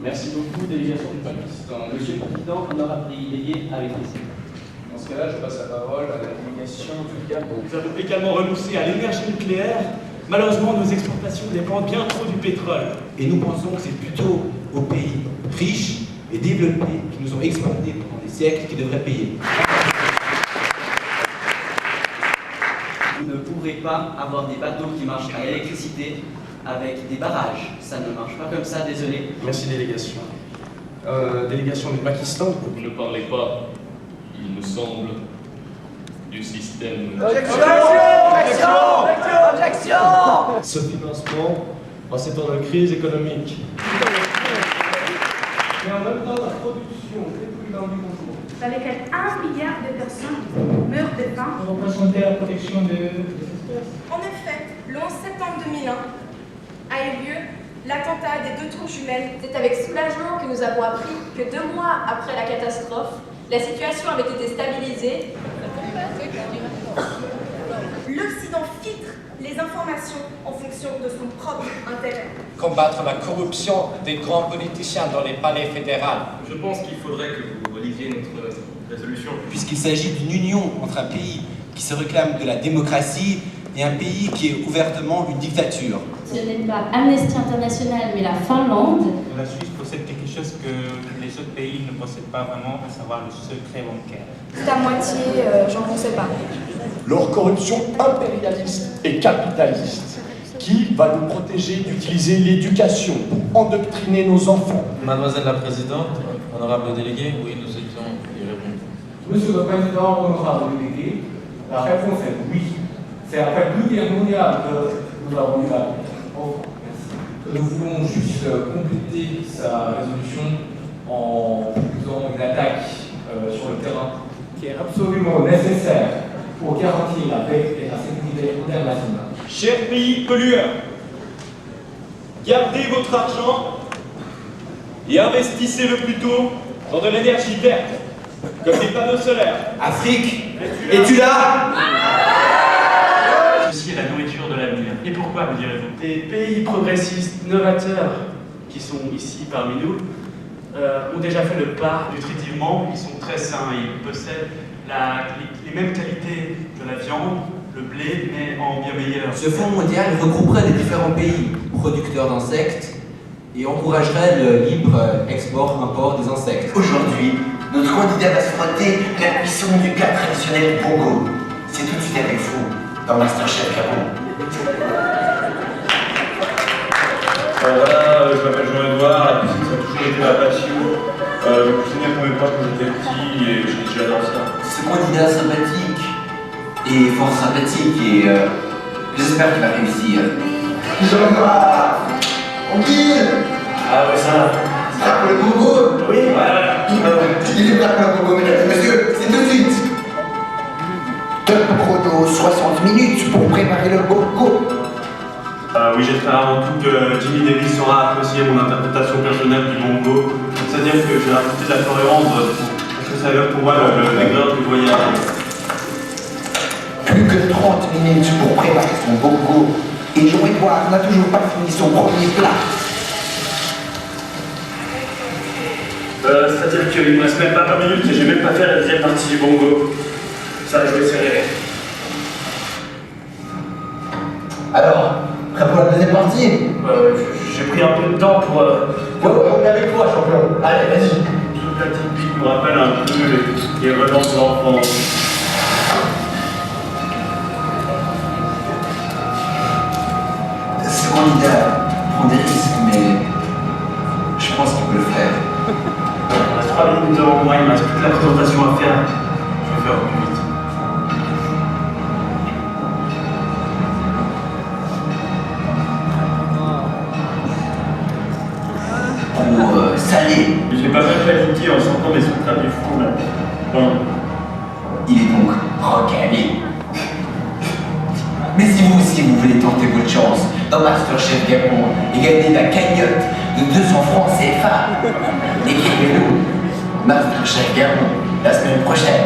Merci beaucoup, délégation du Pakistan. Monsieur le Président, honorable délégué avec plaisir. Dans ce cas-là, je passe la parole à la délégation du Gabon. Nous avons également renoncé à l'énergie nucléaire. Malheureusement, nos exportations dépendent bien trop du pétrole. Et nous pensons que c'est plutôt aux pays riches et développés qui nous ont exportés pendant des siècles qui devraient payer. Vous ne pourrez pas avoir des bateaux qui marchent à l'électricité avec des barrages. Ça ne marche pas comme ça, désolé. Merci, délégation. Délégation du Pakistan. Vous ne parlez pas, il me semble, du système. Objection! Ce financement en ces temps de crise économique. Et en même temps, la production détruit l'environnement. dans lesquels 1 milliard de personnes meurent de faim. Vous représentez la protection des espèces. En effet, le 11 septembre 2001 a eu lieu l'attentat des 2 tours jumelles. C'est avec soulagement que nous avons appris que 2 mois après la catastrophe, la situation avait été stabilisée. L'Occident filtre les informations en fonction de son propre intérêt. Combattre la corruption des grands politiciens dans les palais fédéraux. Je pense qu'il faudrait que vous relisiez notre résolution. Puisqu'il s'agit d'une union entre un pays qui se réclame de la démocratie et un pays qui est ouvertement une dictature. Ce n'est pas Amnesty International, mais la Finlande. La Suisse possède quelque chose que les autres pays ne possèdent pas vraiment, à savoir le secret bancaire. C'est à moitié, j'en pensais pas. Leur corruption impérialiste et capitaliste, qui va nous protéger d'utiliser l'éducation pour endoctriner nos enfants. Mademoiselle la Présidente, honorable délégué, oui, nous étions y répondre. Monsieur le Président, honorable délégué, la réponse est oui. C'est après 2 guerres mondiales que nous avons eu la paix. Nous voulons juste compléter sa résolution en proposant une attaque sur le terrain qui est absolument nécessaire pour garantir la paix et la sécurité internationale. Chers pays pollueurs, gardez votre argent et investissez-le plutôt dans de l'énergie verte, comme des panneaux solaires. Afrique, es-tu là? Ceci est la nourriture de l'avenir. Et pourquoi, me direz-vous? Des pays progressistes, novateurs, qui sont ici parmi nous, ont déjà fait le pas nutritivement. Ils sont très sains, ils possèdent les mêmes qualités que la viande, le blé, mais en bien meilleur. Ce fonds mondial regrouperait les différents pays producteurs d'insectes et encouragerait le libre export-import des insectes. Aujourd'hui, notre candidat va se frotter la cuisson du plat traditionnel Bongo. C'est tout de suite avec vous, dans Masterchef Gabon. Voilà, je m'appelle Jean-Edouard, la cuisine ça a toujours été ma passion. Je cuisinais pour mes proches quand j'étais petit et j'adore ça. Ce candidat sympathique et fort sympathique et j'espère qu'il va réussir. Jean-Edouard, tranquille. Ah ouais, ça. C'est pour le Bongo. Oui, voilà. Il est prêt pour le Bongo, mesdames et messieurs, c'est tout de suite. Top chrono, 60 minutes pour préparer le Bongo. Oui, j'espère avant tout que Jimmy Davis saura apprécier mon interprétation personnelle du bongo. C'est-à-dire que j'ai rajouté de la cohérence parce que ça va pour moi l'aigreur du voyage. Plus que 30 minutes pour préparer son Bongo. Et Jean-Edouard n'a toujours pas fini son premier plat. C'est-à-dire qu'il ne me reste même pas 20 minutes et je vais même pas faire la deuxième partie du bongo. Ça, je vais serrer. Alors, prêt pour la deuxième partie? J'ai pris un peu de temps pour... on est avec toi, champion. Allez, vas-y. Toute la petite pique me rappelle un peu les relances de l'enfance. Ce candidat prend des risques, mais je pense qu'il peut le faire. Il reste 3 minutes devant moi, il me reste toute la présentation à faire. Je vais faire au plus vite. Salé. J'ai pas mal paniqué en sortant des sucres du four là. Bon. Il est donc recalé. Mais si vous aussi vous voulez tenter votre chance dans Masterchef Gabon et gagner la cagnotte de 200 francs CFA, écrivez-nous Masterchef Gabon la semaine prochaine.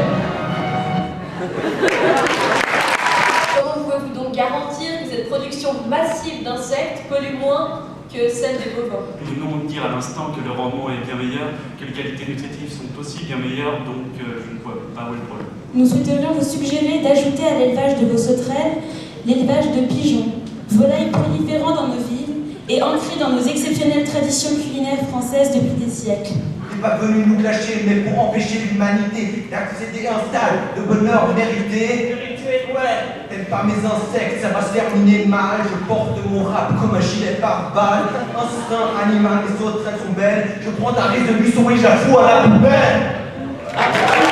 Comment pouvez-vous donc garantir que cette production massive d'insectes pollue moins que celle des bovins. Nous venons de dire à l'instant que le rendement est bien meilleur, que les qualités nutritives sont aussi bien meilleures, donc je ne vois pas où est le problème. Nous souhaiterions vous suggérer d'ajouter à l'élevage de vos sauterelles l'élevage de pigeons, volailles proliférant dans nos villes et ancrés dans nos exceptionnelles traditions culinaires françaises depuis des siècles. Il n'est pas venu nous clasher, mais pour empêcher l'humanité d'accéder à un stade de bonheur mérité. Ouais, peut-être par mes insectes, ça va se terminer mal. Je porte mon rap comme un gilet pare-balles. Instinct animal, les autres elles sont belles. Je prends ta résolution et j'avoue à la poubelle.